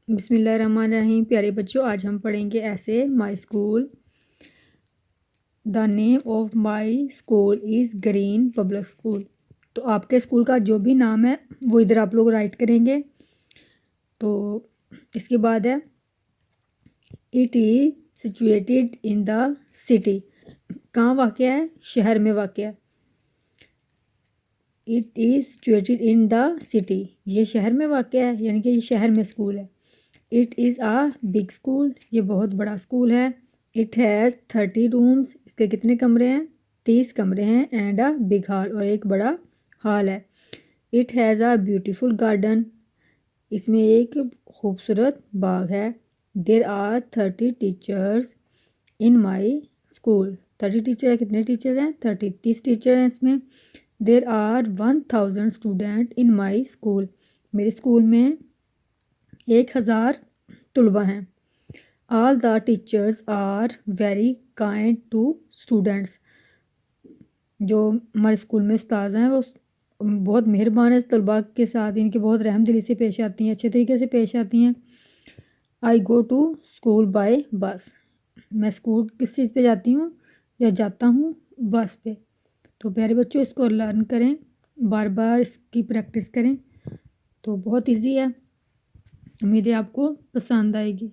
बिस्मिल्लाहिर्रहमानिर्रहीम। प्यारे बच्चों, आज हम पढ़ेंगे ऐसे my school. The name of my school is green public school. तो आपके स्कूल का जो भी नाम है वो इधर आप लोग राइट करेंगे। तो इसके बाद है it is situated in the city. कहाँ वाक़या है? शहर में वाक़या है। It is situated in the city, ये शहर में वाक़या है, यानी कि ये शहर में स्कूल है। It is a big school, ये बहुत बड़ा स्कूल है। इट हैज़ 30 रूम्स, इसके कितने कमरे हैं? 30 कमरे हैं। एंड अ बिग हॉल, और एक बड़ा हॉल है। It has a beautiful garden, इसमें एक खूबसूरत बाग है। There are 30 teachers in my school. 30 teacher, कितने टीचर्स हैं? 30 टीचर हैं इसमें। There are 1000 student in my school, मेरे स्कूल में 1000 तलबा हैं। All the teachers are very kind to students, जो हमारे स्कूल में उस्ताद हैं वो बहुत मेहरबान है तलबा के साथ, इनके बहुत रहमदिली से पेश आती हैं, अच्छे तरीके से पेश आती हैं। आई गो टू स्कूल बाय बस, मैं स्कूल किस चीज़ पे जाती हूँ या जाता हूँ? बस पे। तो प्यारे बच्चों, इसको लर्न करें, बार बार इसकी प्रैक्टिस करें, तो बहुत इजी है। उम्मीद है आपको पसंद आएगी।